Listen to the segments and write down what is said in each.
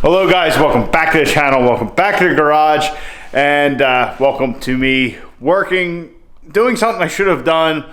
Hello guys, welcome back to the channel, welcome back to the garage, and welcome to me doing something I should have done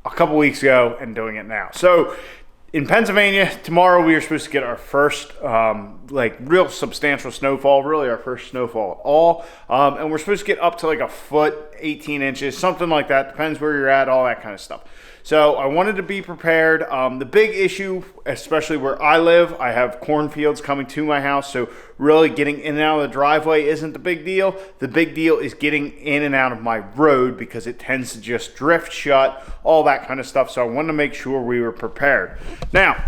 a couple weeks ago and doing it now. So in Pennsylvania, tomorrow we are supposed to get our first like real substantial snowfall, really our first snowfall at all. And we're supposed to get up to like a foot, 18 inches, something like that, depends where you're at, all that kind of stuff. So I wanted to be prepared. The big issue, especially where I live, I have cornfields coming to my house, so really getting in and out of the driveway isn't the big deal. The big deal is getting in and out of my road because it tends to just drift shut, all that kind of stuff. So I wanted to make sure we were prepared. Now,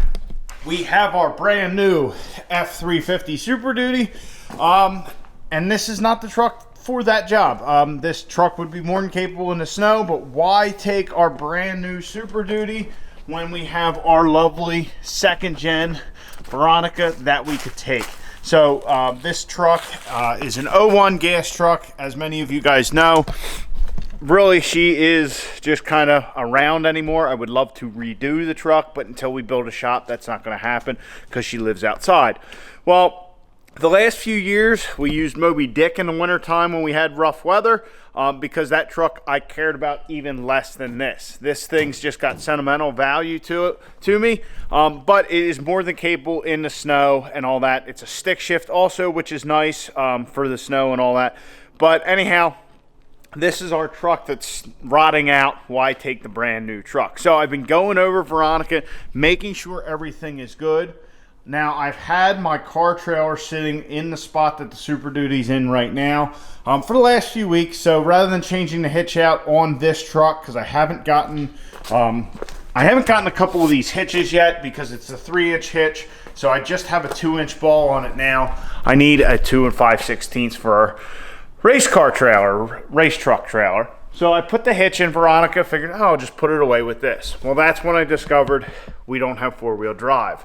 we have our brand new F350 Super Duty, and this is not the truck for that job. This truck would be more than capable in the snow, but why take our brand new Super Duty when we have our lovely second gen Veronica that we could take? So this truck is an 01 gas truck, as many of you guys know. Really, she is just kind of around anymore. I would love to redo the truck, but until we build a shop, that's not going to happen because she lives outside. Well, the last few years, we used Moby Dick in the wintertime when we had rough weather because that truck I cared about even less than this. This thing's just got sentimental value to me, but it is more than capable in the snow and all that. It's a stick shift also, which is nice for the snow and all that. But anyhow, this is our truck that's rotting out. Why take the brand new truck? So I've been going over Veronica, making sure everything is good. Now, I've had my car trailer sitting in the spot that the Super Duty's in right now for the last few weeks. So rather than changing the hitch out on this truck, because I haven't gotten a couple of these hitches yet because it's a 3-inch hitch. So I just have a 2-inch ball on it now. I need a 2 5/16 for a race car trailer, race truck trailer. So I put the hitch in Veronica, figured, oh, I'll just put it away with this. Well, that's when I discovered we don't have 4-wheel drive.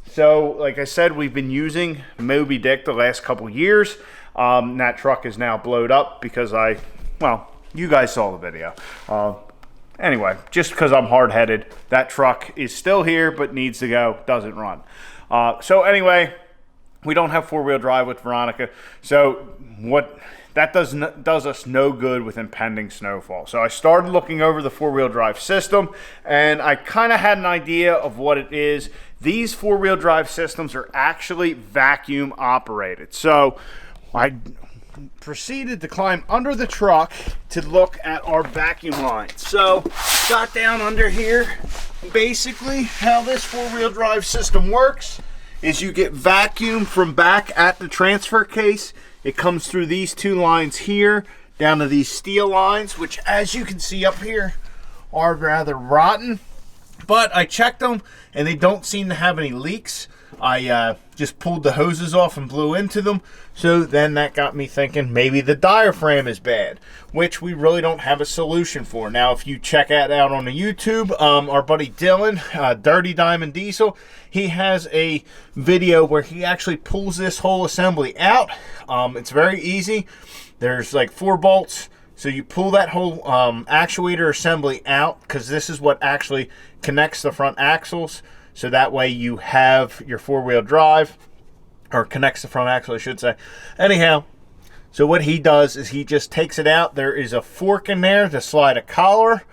So, like I said, we've been using Moby Dick the last couple years. That truck is now blowed up because well, you guys saw the video. Anyway, just because I'm hard-headed, that truck is still here but needs to go, doesn't run. So anyway, we don't have 4-wheel drive with Veronica. So that does us no good with impending snowfall. So I started looking over the 4-wheel drive system, and I kind of had an idea of what it is. These 4-wheel drive systems are actually vacuum operated. So I proceeded to climb under the truck to look at our vacuum line. So got down under here. Basically, how this 4-wheel drive system works is you get vacuum from back at the transfer case. It comes through these two lines here down to these steel lines, which, as you can see up here, are rather rotten. But I checked them and they don't seem to have any leaks. I just pulled the hoses off and blew into them. So then that got me thinking maybe the diaphragm is bad, which we really don't have a solution for. Now, if you check that out on the YouTube, our buddy Dylan, Dirty Diamond Diesel, he has a video where he actually pulls this whole assembly out. It's very easy. There's like 4 bolts. So you pull that whole actuator assembly out, because this is what actually connects the front axles. So that way you have your 4-wheel drive, or connects the front axle, I should say. Anyhow, so what he does is he just takes it out. There is a fork in there to slide a collar,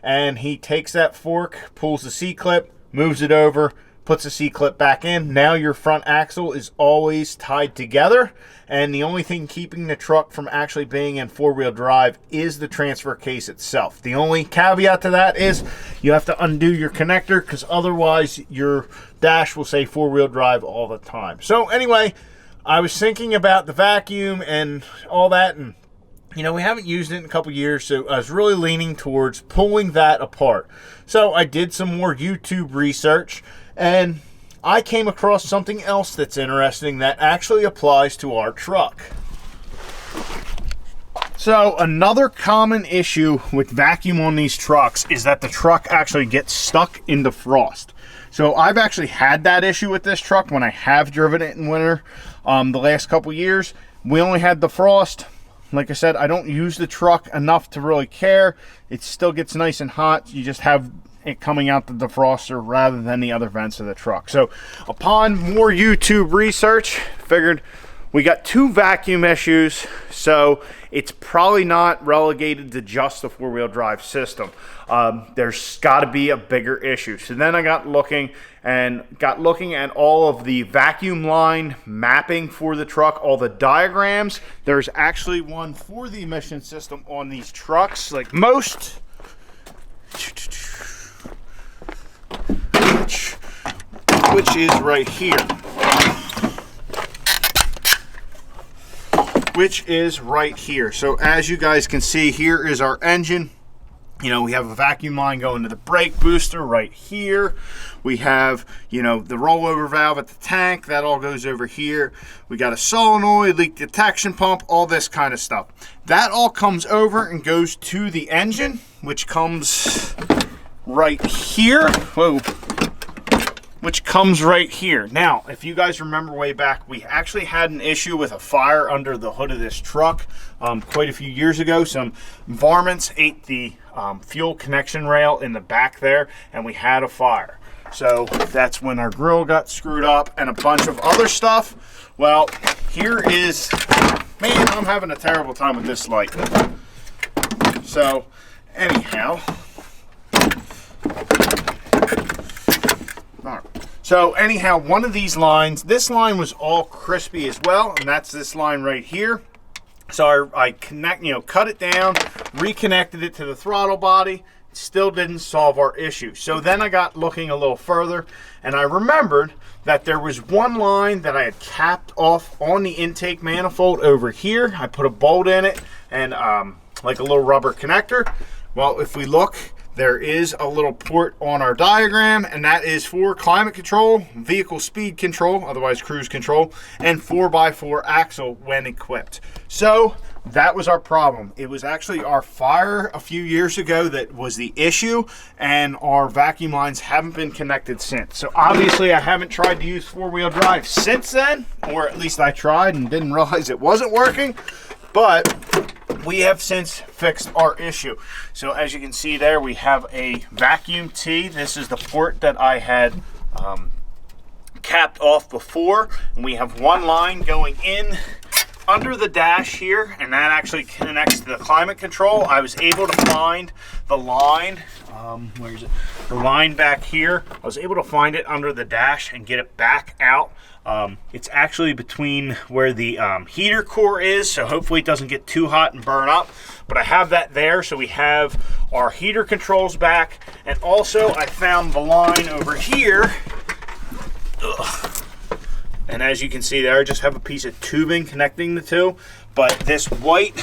and he takes that fork, pulls the C-clip, moves it over, puts the C-clip back in. Now your front axle is always tied together, and the only thing keeping the truck from actually being in 4-wheel drive is the transfer case itself. The only caveat to that is you have to undo your connector, because otherwise your dash will say 4-wheel drive all the time. So anyway, I was thinking about the vacuum and all that, and you know, we haven't used it in a couple years, so I was really leaning towards pulling that apart. So I did some more YouTube research, and I came across something else that's interesting that actually applies to our truck. So another common issue with vacuum on these trucks is that the truck actually gets stuck in defrost. So I've actually had that issue with this truck when I have driven it in winter the last couple years. We only had defrost. Like I said, I don't use the truck enough to really care. It still gets nice and hot. You just have it coming out the defroster rather than the other vents of the truck. So upon more YouTube research, figured we got 2 vacuum issues, so it's probably not relegated to just the 4-wheel drive system. There's got to be a bigger issue. So then I got looking at all of the vacuum line mapping for the truck, all the diagrams. There's actually one for the emission system on these trucks, like most, which is right here. Which is right here. So as you guys can see, here is our engine. You know, we have a vacuum line going to the brake booster right here. We have, you know, the rollover valve at the tank. That all goes over here. We got a solenoid, leak detection pump, all this kind of stuff. That all comes over and goes to the engine, which comes right here. Whoa. Which comes right here. Now, if you guys remember way back, we actually had an issue with a fire under the hood of this truck quite a few years ago. Some varmints ate the fuel connection rail in the back there, and we had a fire. So that's when our grill got screwed up and a bunch of other stuff. Well, here is, man, I'm having a terrible time with this light. So anyhow, one of these lines, this line was all crispy as well, and that's this line right here. So I cut it down, reconnected it to the throttle body. It still didn't solve our issue. So then I got looking a little further, and I remembered that there was one line that I had capped off on the intake manifold over here. I put a bolt in it and like a little rubber connector. Well, if we look, there is a little port on our diagram, and that is for climate control, vehicle speed control, otherwise cruise control, and 4x4 axle when equipped. So that was our problem. It was actually our fire a few years ago that was the issue, and our vacuum lines haven't been connected since. So obviously I haven't tried to use 4-wheel drive since then, or at least I tried and didn't realize it wasn't working, but we have since fixed our issue. So as you can see there, we have a vacuum T. This is the port that I had capped off before, and we have one line going in under the dash here, and that actually connects to the climate control. I was able to find the line, where is it? The line back here. I was able to find it under the dash and get it back out. It's actually between where the heater core is, so hopefully it doesn't get too hot and burn up. But I have that there, so we have our heater controls back, and also I found the line over here. Ugh. And as you can see there, I just have a piece of tubing connecting the two. But this white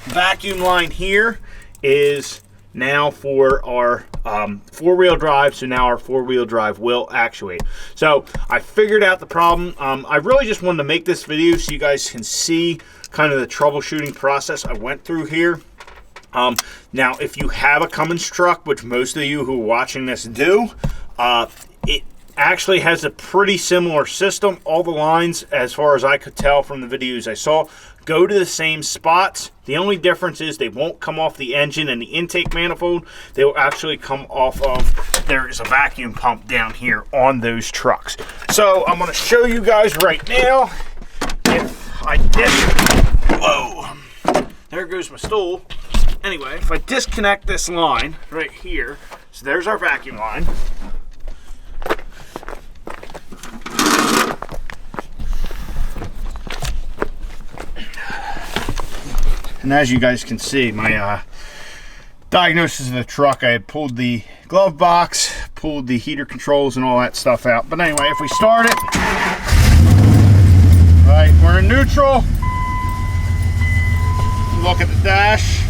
vacuum line here is now for our 4-wheel drive, so now our 4-wheel drive will actuate. So I figured out the problem. I really just wanted to make this video so you guys can see kind of the troubleshooting process I went through here. Now, if you have a Cummins truck, which most of you who are watching this do, it actually has a pretty similar system. All the lines, as far as I could tell from the videos I saw, go to the same spots. The only difference is they won't come off the engine and the intake manifold. They will actually come off of, there is a vacuum pump down here on those trucks. So I'm going to show you guys right now. If I whoa, there goes my stool. Anyway, if I disconnect this line right here, so there's our vacuum line. And as you guys can see, my diagnosis of the truck, I had pulled the glove box, pulled the heater controls and all that stuff out. But anyway, if we start it, right, we're in neutral. Look at the dash.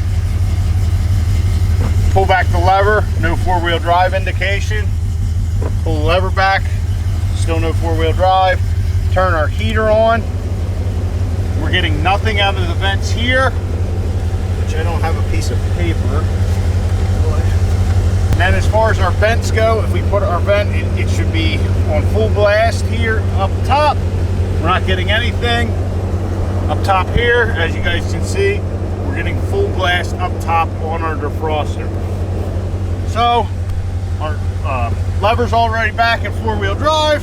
Pull back the lever, no 4-wheel drive indication. Pull the lever back, still no 4-wheel drive. Turn our heater on. We're getting nothing out of the vents here. I don't have a piece of paper. And then as far as our vents go, if we put our vent, it should be on full blast here up top. We're not getting anything. Up top here, as you guys can see, we're getting full blast up top on our defroster. So Our lever's already back in 4-wheel drive.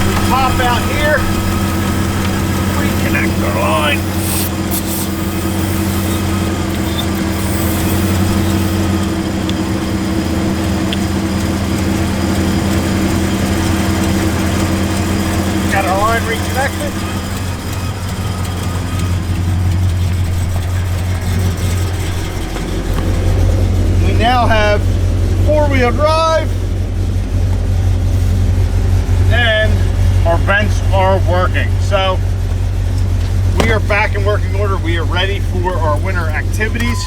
We pop out here, reconnect our line. Got our line reconnected. We now have 4-wheel drive and our vents are working. So we are back in working order. We are ready for our winter activities.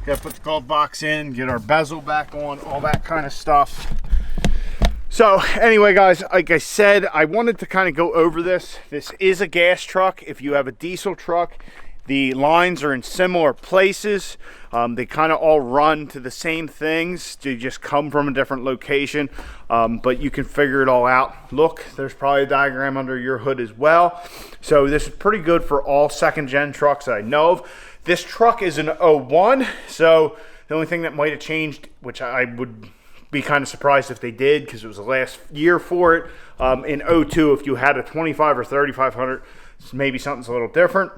Got to put the glove box in, get our bezel back on, all that kind of stuff. So anyway, guys, like I said, I wanted to kind of go over this. This is a gas truck. If you have a diesel truck, the lines are in similar places. They kind of all run to the same things. They just come from a different location, but you can figure it all out. Look, there's probably a diagram under your hood as well. So this is pretty good for all second gen trucks that I know of. This truck is an 01, so the only thing that might have changed, which I would be kind of surprised if they did, because it was the last year for it. In 02, if you had a 25 or 3500, maybe something's a little different.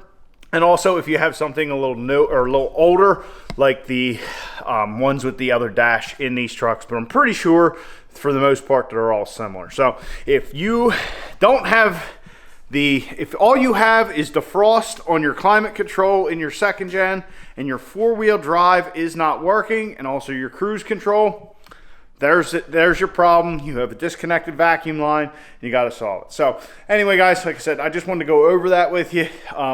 And also, if you have something a little new or a little older, like the ones with the other dash in these trucks, but I'm pretty sure for the most part they're all similar. So if you don't have if all you have is defrost on your climate control in your second gen, and your 4-wheel drive is not working, and also your cruise control, there's your problem. You have a disconnected vacuum line, and you got to solve it. So anyway, guys, like I said, I just wanted to go over that with you.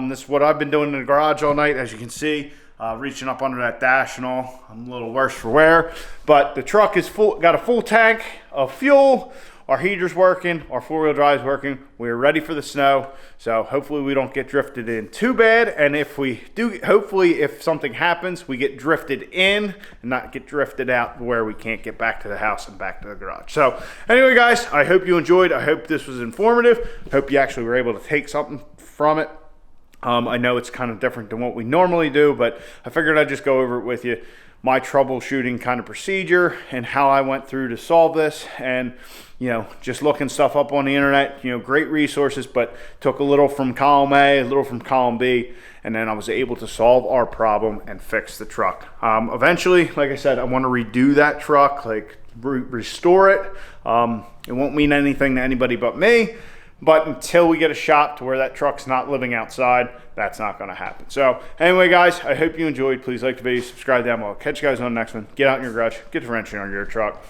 This is what I've been doing in the garage all night, as you can see, reaching up under that dash and all. I'm a little worse for wear, but the truck is full, got a full tank of fuel. Our heater's working, our 4-wheel drive's working. We're ready for the snow. So hopefully we don't get drifted in too bad. And if we do, hopefully if something happens, we get drifted in and not get drifted out where we can't get back to the house and back to the garage. So anyway, guys, I hope you enjoyed. I hope this was informative. Hope you actually were able to take something from it. I know it's kind of different than what we normally do, but I figured I'd just go over it with you. My troubleshooting kind of procedure and how I went through to solve this, and just looking stuff up on the internet, great resources, but took a little from column A, a little from column B, and then I was able to solve our problem and fix the truck. Eventually, like I said, I want to redo that truck, like restore it. It won't mean anything to anybody but me. But until we get a shop to where that truck's not living outside, that's not going to happen. So anyway, guys, I hope you enjoyed. Please like the video, subscribe down below. Catch you guys on the next one. Get out in your garage, get the wrench on your truck.